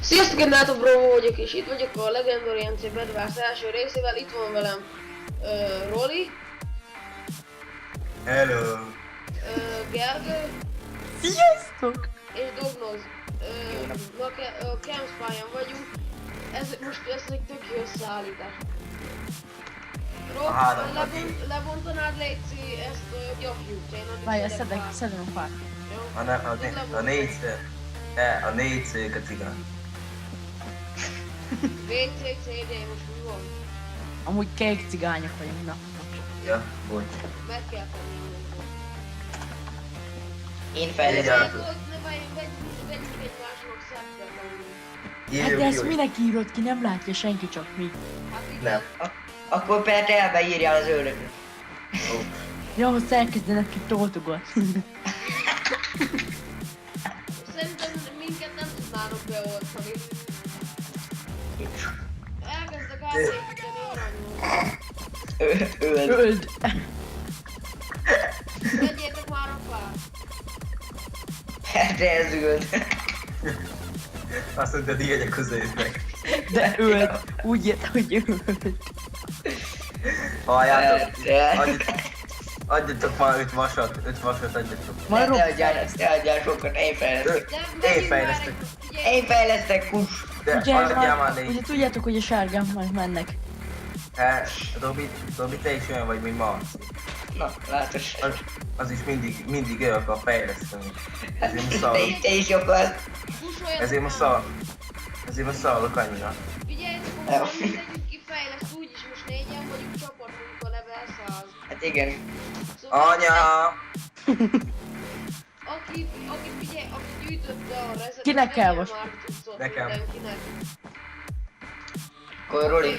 Sziasztok, én Náto Bromo vagyok, és itt vagyok a Legendary MC Bed Wars első részével. Itt van velem Roli. Hello! Gergő. Sziasztok! És Dognoz. A Campspire-on vagyunk. Most ez egy tök jó összeállítás. Rob, lebontanád légy ezt a gyapjút, én addig Várjál, szedek szedem a fát. Jó? A négy cég a cigány. WC, CD, most mi van? Amúgy kék cigányok vagyunk, na. Ja, bocs. Meg kell tenni mindenkor. Én fejlesztem. Vegyünk egymásnak szeptet amúgy. Hát de ezt Írjuk, minek írod ki, nem látja senki, csak mi. Hát igen. Nem. Akkor Petelbe írjál az őrökre. Ja, hogy elkezdenek ki toltogatni. Szerintem minket nem tudnának beoltani. Elkezdek átépíteni aranyról. Öld. Öld! Vegyétek már a fát. Hát ez öld. Azt mondtad, így középnek. De öld! Úgy jött, hogy öld. Halljátok, adjatok már 5 vasat adjatok. Majd Ne adjál sokat, én fejlesztek. Én fejlesztek. Én fejlesztek, kus. De ugye, adjál már ugye négy. tudjátok, hogy a sárgám majd mennek. Robi, te is olyan vagy, mint Marci. Na, látos. Az is mindig ő akar fejleszteni. Ezért most szalok. Te is jobb az. Ezért most szalok annyira. Figyeljetek, akkor mindegyik kifejleszt, úgyis most négyen vagyunk csapatunk a level 100. Hát igen. Szóval Anya! aki gyűjtötte a rezet, Kinek kell most? Nekem. Mindenkinek. Akkor Roli,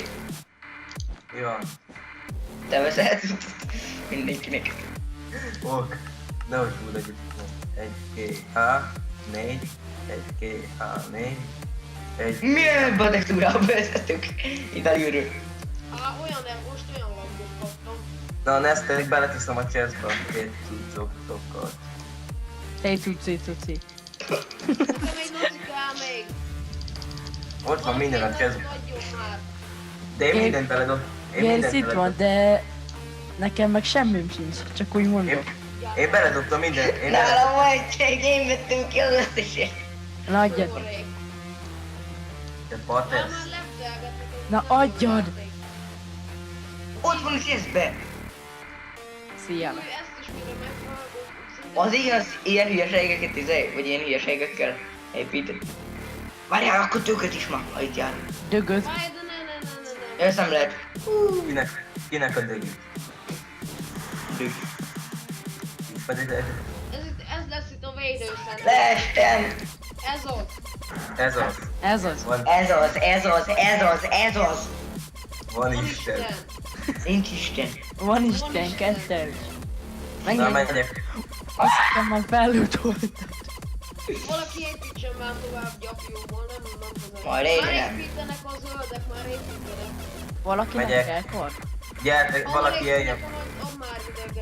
Mi van? te veszed mindenkinek. Ok. Nehogy túl együtt. 1 GH 4 1 GH 4 1 Milyen badeg túrába vezetünk? Itt a gyűrű. Olyan nem, most olyan lambot kaptam. Na, ezt pedig beleteszem a chestbe a két cuccokat. Te cuci. Nekem egy noci kell még. Ott van minden a chestbe. Adjon már. De én mindent beledom. Gész itt van, de nekem meg semmim sincs, csak úgy mondom. Én beledobtam mindent. Nálam majd csak én vettem ki az összeset. Na adjad. Te pater. Már leptelgetnek. Na, adjad! Ott van a chestbe. Szia! Ezt is mire megvágom. Az ilyen hülyeségeket vagy ilyen hülyeségekkel épített. Várjál, akkor tőket is ma, ha itt jár. Dögöd. Várj, de ne. Ezt nem lehet. Kinek a dögi? Düh. Pedig Ez lesz itt a védőszent. Leestem. Ez ott. ez az. Ez az. Ez az. Van Isten. Nincs Isten. Van Isten, kettős. Na, Menjünk. megyek. Azt hiszem már felültoltad. Valaki építsen már tovább gyapjóból, nem tudom. Majd én Már nem. építenek a zöldek, már építenek. Valakinek Megyek. kell kar? Gyertek, valaki jöjjön. Add már ide,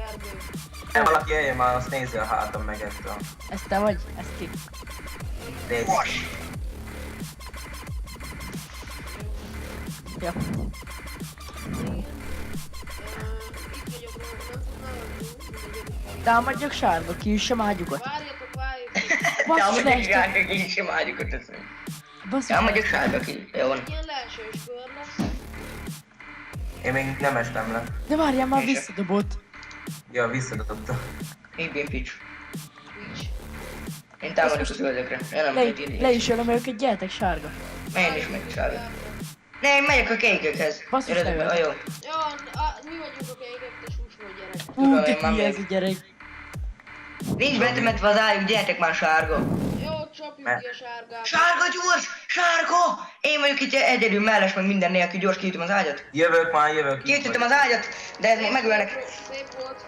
Gergő. Valaki jöjjön már, azt nézze a hátam meg ettől. Ez te vagy? Ez ki? Nézd. Ja. Itt vagyok, nem tudnám, Támadjak sárba, kiüssem ágyukat. Várjatok. Basszus, Támadjak leestem. sárga ki is sem ágyukat teszem. Basszus, Támadjak sárga ki. Jó van. Ilyen leesős kör lesz. Én még nem estem le. de várjál már Én sem. visszadobott. Ja, visszadobtam. Én pics. Twitch. Én támadok a zöldökre. Én nem kell írni. Le is jön őket, gyertek sárga. Én is megyek sárga. Ne, én megyek a kékökhez. Basszus, Jöjjön, lejöhet. jó. Ja, mi vagyunk a kékek, te susmó gyerek. Hú, én de már ki ez a még- gyerek. Nincs betemetve az ágyuk, gyertek már sárga. Jó, csapjuk ki a sárgát. Sárga gyors! Sárga! Én vagyok itt egyedül mellett, meg minden nélkül gyors kiütöm az ágyat. Jövök már, jövök. itt Kiütöttem vagy. az ágyat, de ez még megölnek. Szép volt.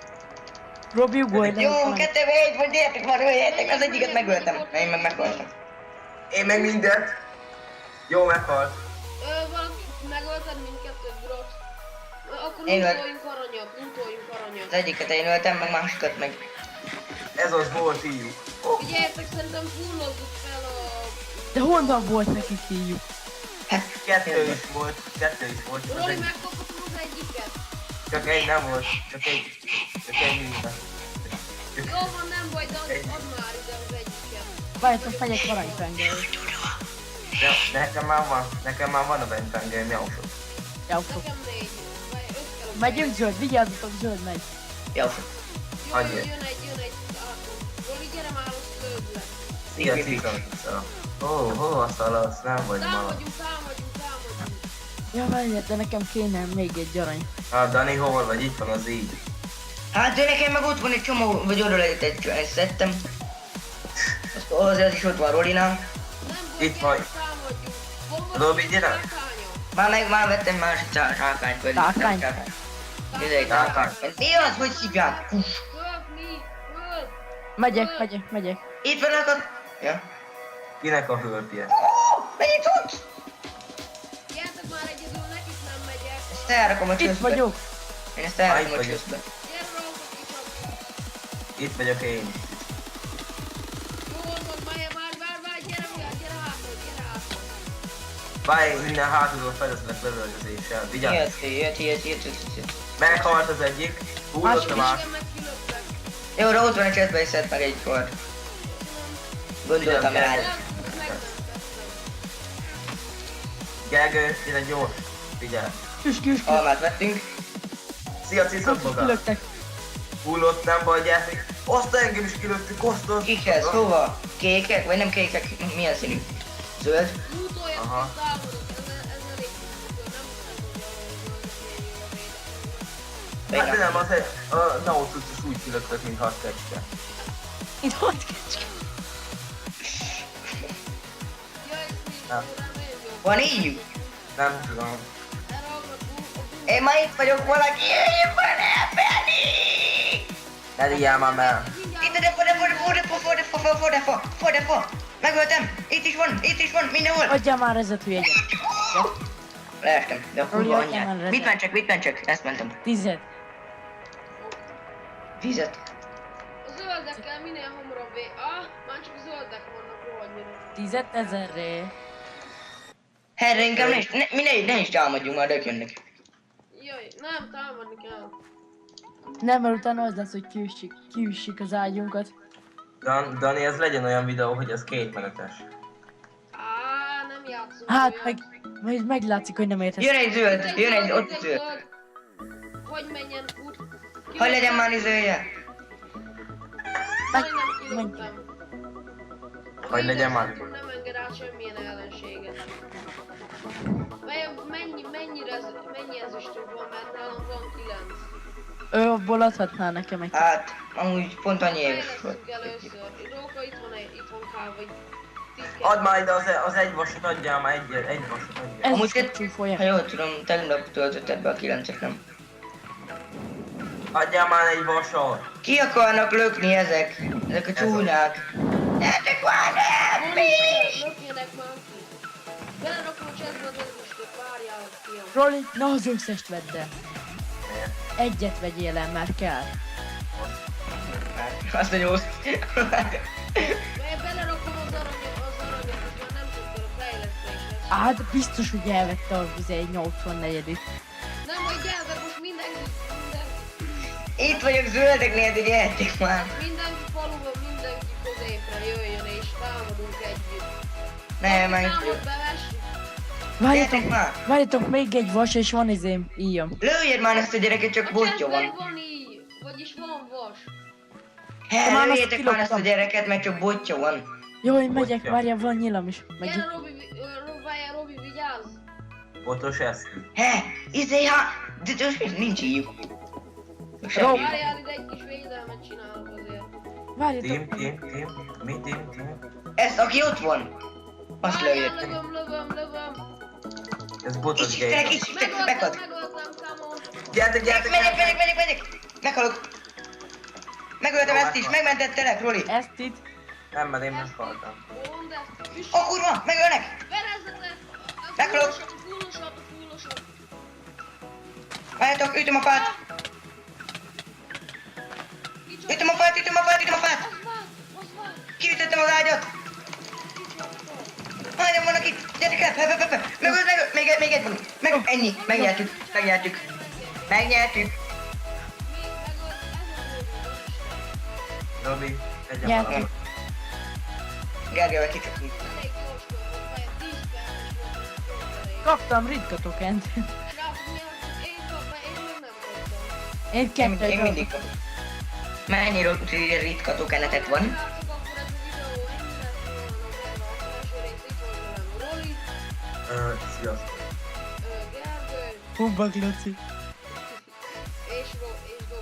Robi, ugolj le. Jó, 2v1 vagy gyertek már, öljetek, az egyiket megöltem. Én meg megöltem. Én meg mindent. Jó, meghalt. Valaki megölted mindkettőt, brot. Akkor Én meg- lootoljunk aranyat. Az egyiket én öltem, meg másikat meg. Ez az volt, írjuk. Figyeljetek, szerintem fullozzuk fel a De honnan volt neki fiú? Kettő is volt. Az Roli, egy- megkaphatom az egyiket. Csak egy nem volt. Csak egy minden. Jó van, nem baj, de add már ide az egyiket. Várjátok, megyek aranypengerre. De nekem már van a bentengely, jausok. Jó, fog. Nekem 4. Vagy 5 kell. Megyünk zöld, vigyázzatok, zöld megy. Jó. Jó, Hagyj. jön egy áton. Roli, gyere már, az zöldre. Szia, Cica. Hol a szalasz? Nem vagy ma. Támadjunk. Ja, várjál, de nekem kéne még egy arany. Dani, hol vagy? Itt van az így. Hát de nekem meg ott van egy csomó, vagy oda lehet egy szedtem. Az is ott van Rolinál. Nem baj, Itt vagy. támadjunk. Bomba, Robi, gyere. sárkánya. Már vettem másik sárkányt pedig. Sárkány? Ez egy sárkány. Mi az, hogy szívják? Föld. Megyek. Itt vannak a... Ja. Kinek a hölpje? Mennyit tudsz? Gyertek már egyedül, nekik nem megyek. Ezt elrakom a Itt csőszbe. vagyok. Én ezt elrakom Itt a vagyok. csőszbe. Gyere, Rolfot is. Itt vagyok én. Jó van, várj, gyere hátra. Várj, minden hátulról feleszlek lövöldözéssel. Vigyázz! Jött. Meghalt az egyik. Húzottam át. Igen, meg kilöttek. Jó, ott van a csőszbe, és szed meg egy kort. Gondoltam rá. Megmentettem. Gergő, ide gyors. Figyelj. Küs. Almát vettünk. Szia, ciszok maga. Kilöktek. Hullott, nem baj, gyertek. Azt engem is kilöttük, osztott. Kikhez? Hova? Kékek? Vagy nem kékek? Milyen színű? Zöld? Útolják, Aha. hogy támadok. Ez elég szűkül, nem hiszem, hogy Hát de nem, az egy... A Nautilus is úgy kilöttök, mint 6 kecske. Itt hat kecske. Ja, ez mi? Nem. Nem jó. Van így? Nem tudom. Erre a Én már itt vagyok, valaki jöjjön bele, Benni! Ne díjjál már már. Itt de fa! Megöltem! Itt is van, mindenhol! Adjál már ezet, hülye gyerek. Leestem, de a kurva Roli, adjál már anyját. rezet. Mit mentsek? Ezt mentem. 10. Vizet. A zöldekkel minél hamarabb már csak zöldek vannak rohadnyira. 10 000-re. Herre, inkább ne is támadjunk, már ők jönnek. Jaj, nem, támadni kell. Nem, mert utána az lesz, hogy kiüssük az ágyunkat. Dani, ez legyen olyan videó, hogy ez 2 menetes. Nem játszunk. Hát, olyan. meg meglátszik, hogy nem értesz. Jön egy zöld, jön egy ott zöld. Hogy menjen út. Hogy legyen már izője? Majdnem kilőttem. Hogy legyen már. Nem enged át semmilyen ellenséget. Mennyi ezüstünk van, mert nálam van 9. Abból adhatnál nekem egy. Hát, amúgy pont annyi éves volt. Fejlesztünk először. Róka, itt van káv, vagy Add már ide az egy vasat, adjál már egy vasat, adjál. Ez Amúgy is két- csúfolja. Ha jól tudom, tegnap töltötted be a 9-et, nem? Adjál már egy vasat. Ki akarnak lökni ezek? Ezek a csúnyák. Gyertek már, nem! Lökjenek már ki. Belerakom a csetbe az ezüstöt, várjál, fiam. Roli, na az összest vedd el. Miért? Egyet vegyél el, már kell. Azt a nyolc. Mert belerakom az aranyat, az már nem tudtam a fejlesztéshez. Hát biztos, hogy elvette a egy 84-it. Nem, hogy gyertek, most mindenki Itt vagyok zöldeknél, de gyertek már. mindenki faluban, mindenki középre jöjjön és támadunk együtt. Nem, már itt Támad, vagyok. bevessük. Gyertek már! Várjatok, még egy vas és van izém, íjam. Lőjed már ezt a gyereket, csak A botja csetben van. van így, vagyis van vas. Te már Lőjétek azt már ezt a kiloptam. gyereket, mert csak botja van. Jó, én megyek, Botja. várjál, van nyilam is. Gyere Megyek. Robi, vigyázz! Botos eszkü. De nincs így. Rob. Semmi. Várjál, ide egy kis védelmet csinálok azért. Várjatok. Team. Mi team? Ezt, aki ott van. Azt Várjál, lőjétek. lövöm. Ez botos Így game. hívták, megad. Megöltem, come on. Gyertek. Megyek! Meghalok. Megöltem ezt is, megmentettelek, Roli. Ezt itt. Nem, mert én meghaltam. Mondd ezt. Üss, Ó, kurva, megölnek! verezzetek! Meghalok. Fullosabb. Várjátok, ütöm a fát! Ütöm a fát! Az van. Kiütöttem az ágyat! még egy van. Meg ennyi. Megnyertük. Megnyertük. Megnyertük. Robi, egyen Nyertük. valamit. Gergővel kicsapunk. Elég gyors volt, mert 10 perces volt, hogy elég. Kaptam ritka tokent. Srácok, én kaptam, én még nem kaptam. Én kettőt Én mindig kapom. Mennyi ritka tokenetek van? Srácok, akkor ez a videó ennyi lett volna, de az első rész itt volt velem Roli, Sziasztok. Gergő, Humbag Laci. és Dobó.